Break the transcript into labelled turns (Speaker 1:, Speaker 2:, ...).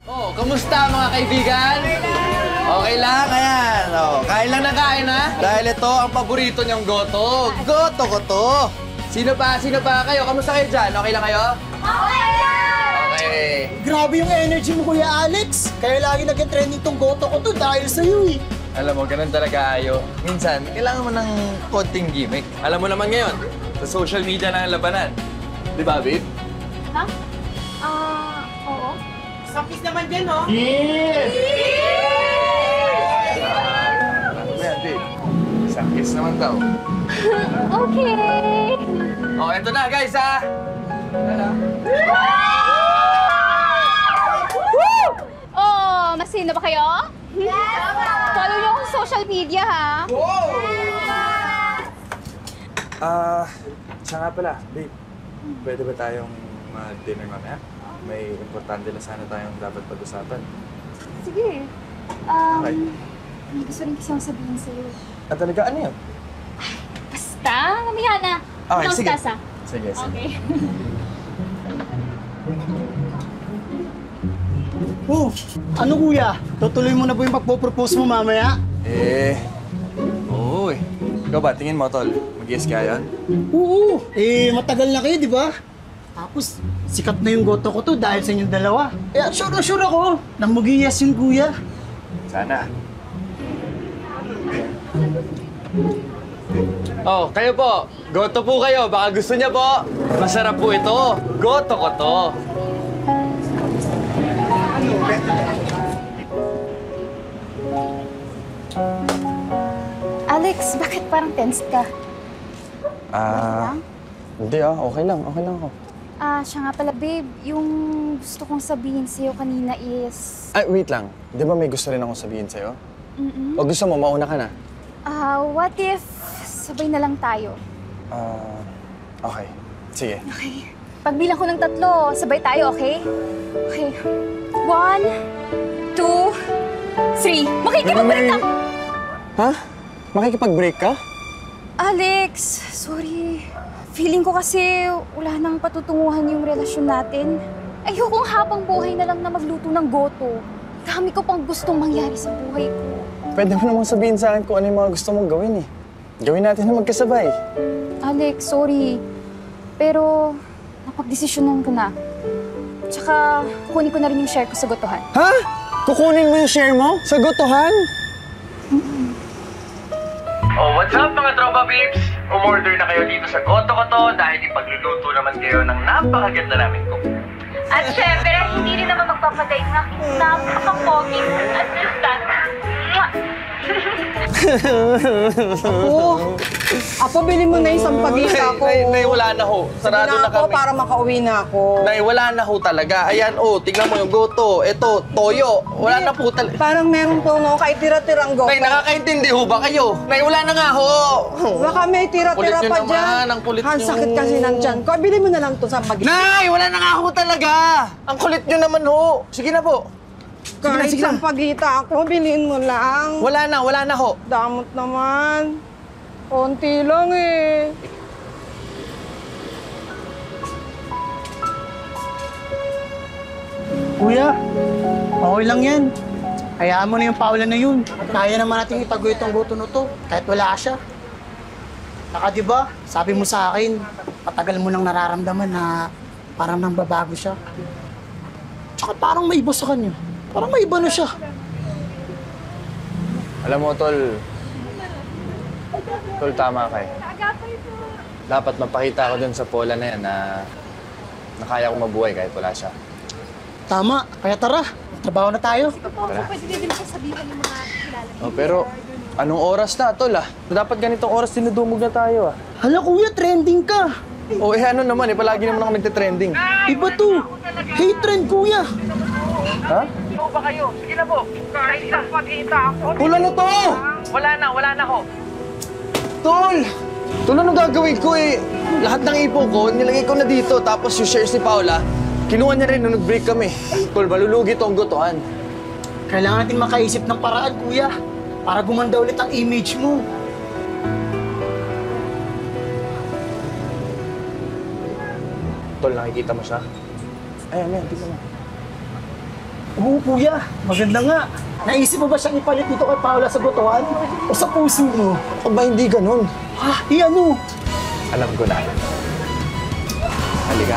Speaker 1: Oh, kamusta mga kaibigan? Okay lang, ayan. Oh, kain lang na kain, ha? Dahil ito ang paborito niyong goto. Goto ko to. Sino pa? Sino pa kayo? Kamusta kayo dyan? Okay lang kayo?
Speaker 2: Okay lang!
Speaker 1: Okay.
Speaker 3: Grabe yung energy mo, Kuya Alex. Kaya lagi nag-trending tong goto ko to dahil sa'yo eh.
Speaker 1: Alam mo, ganun talaga ayo. Minsan, kailangan mo ng konting gimmick. Alam mo naman ngayon, sa social media na ang labanan. Di ba, babe?
Speaker 2: Ha? Oo.
Speaker 4: Sakis naman din, no?
Speaker 1: Yes! Ano yan, babe? Isang kiss naman daw.
Speaker 2: Okay.
Speaker 1: Oh, eto na, guys, ha?
Speaker 2: Oh, masino ba kayo? Yes! Follow niyo akong social media, ha?
Speaker 1: Siya nga pala, babe. Pwede ba tayong mag-dinner mamaya? May importante na sana tayong dapat pag-usapan.
Speaker 2: Sige.
Speaker 1: Okay.
Speaker 2: May gusto rin kasi akong sabihin sa'yo.
Speaker 1: At talaga, ano yun?
Speaker 2: Basta, mamaya na.
Speaker 1: Okay,
Speaker 2: Announce
Speaker 1: sige.
Speaker 2: tasa.
Speaker 1: Sige, sige.
Speaker 2: Okay.
Speaker 3: Oh, ano kuya? Tutuloy mo na ba yung pagpo-propose mo mamaya?
Speaker 1: Oo eh. Ikaw ba, tingin mo, tol? Mag-yes kaya yun?
Speaker 3: Oo, matagal na kayo, di ba? Tapos, sikat na yung goto ko to dahil sa inyong dalawa. Kaya sure na sure ako na mag-yes yung kuya.
Speaker 1: Sana. Oh, kayo po. Goto po kayo. Baka gusto niya po. Masarap po ito. Goto ko to.
Speaker 2: Alex, bakit parang tensed ka?
Speaker 1: Hindi okay lang ako.
Speaker 2: Siya nga pala, babe. Yung gusto kong sabihin sa'yo kanina is...
Speaker 5: Ay, wait lang. Di ba may gusto rin akong sabihin sa'yo? O gusto mo, mauna ka na?
Speaker 2: What if sabay na lang tayo?
Speaker 5: Okay. Sige.
Speaker 2: Okay. Pagbilang ko ng 3, sabay tayo, okay? Okay. 1, 2, 3. Makikipag-break ka!
Speaker 5: Ha? Makikipag-break ka?
Speaker 2: Alex, sorry. Feeling ko kasi wala nang patutunguhan yung relasyon natin. Ayokong habang buhay na lang na magluto ng goto. Dami ko pang gustong mangyari sa buhay ko.
Speaker 5: Pwede mo namang sabihin sa akin kung ano yung mga gusto mong gawin eh. Gawin natin na magkasabay.
Speaker 2: Alex, sorry. Pero napagdesisyonan ko na. Tsaka kunin ko na rin yung share ko sa gotohan.
Speaker 5: Ha? Kukunin mo yung share mo? Sa gotohan?
Speaker 1: Oh, what's up mga tropa peeps? Umorder na kayo dito sa Goto ko to dahil ipagluluto naman kayo ng napakaganda namin cook.
Speaker 2: At syempre, hindi rin naman magpapadate na napaka-pogi at instant.
Speaker 4: Apo, bilhin mo na yung sampagita ko.
Speaker 1: Nay, wala na ho. Sarado na
Speaker 4: ako
Speaker 1: kami.
Speaker 4: para makauwi na ako.
Speaker 1: Nay, wala na ho talaga. Ayan, tignan mo yung goto. Ito, toyo. Wala na po talaga.
Speaker 4: Parang meron po, no? Kahit tira-tirang go.
Speaker 1: Nay, nakakaintindi ho ba kayo? Nay, wala na nga ho.
Speaker 4: Baka may tira-tira
Speaker 1: Kulit nyo
Speaker 4: pa
Speaker 1: naman,
Speaker 4: dyan.
Speaker 1: ang kulit
Speaker 4: Han,
Speaker 1: nyo.
Speaker 4: sakit kasi ng tiyan ko. Bilhin mo na lang to sampagita.
Speaker 1: Nay, wala na nga ho talaga. Ang kulit nyo naman ho. Sige na po.
Speaker 4: Kahit
Speaker 1: sige na.
Speaker 4: sampagita ako, bilhin mo lang.
Speaker 1: Wala na ho.
Speaker 4: Damot naman. Konti lang eh.
Speaker 3: Kuya, okay lang yan. Hayaan mo na yung Paula na yun. Kaya naman natin itago itong goto na to, kahit wala siya. Saka diba, sabi mo sa akin, matagal mo nang nararamdaman na parang nang babago siya. Tsaka parang may iba sa kanya. Parang may iba na siya.
Speaker 5: Alam mo, Tol. Tol, tama ka eh. Dapat mapakita ko dun sa Paula na yan na kaya ko mabuhay kahit wala siya.
Speaker 3: Tama, kaya tara. Trabaho na tayo.
Speaker 5: Tara.
Speaker 2: Pwede din siya sabihin yung mga kilala mo.
Speaker 5: Oh, pero anong oras na, Tol ah? Dapat ganitong oras dinudumog na tayo ah.
Speaker 3: Hala kuya, trending ka.
Speaker 5: Oh, ano naman eh, palagi naman ako nagte-trending.
Speaker 3: Iba to. Hey, trend kuya.
Speaker 5: Ha?
Speaker 1: Ito ba kayo? Sige na po. Kahit sampagita ako.
Speaker 5: Tol, ano to?
Speaker 1: Wala na ho.
Speaker 5: Tol! Tol, ano gagawin ko eh? Lahat ng ipon ko, nilagay ko na dito. Tapos yung shares ni Paula, kinuha niya rin nung nag-break kami. Tol, malulugi tong gotohan.
Speaker 3: Kailangan natin makaisip ng paraan, kuya. Para gumanda ulit ang image mo.
Speaker 5: Tol, nakikita mo siya? Ayan, tignan mo.
Speaker 3: Oo, kuya. Maganda nga. Naisip mo ba siyang ipalit dito kay Paula sa gotohan? O sa puso mo?
Speaker 5: O ba hindi ganun?
Speaker 3: Ha? Ano?
Speaker 5: Alam ko na. Halika.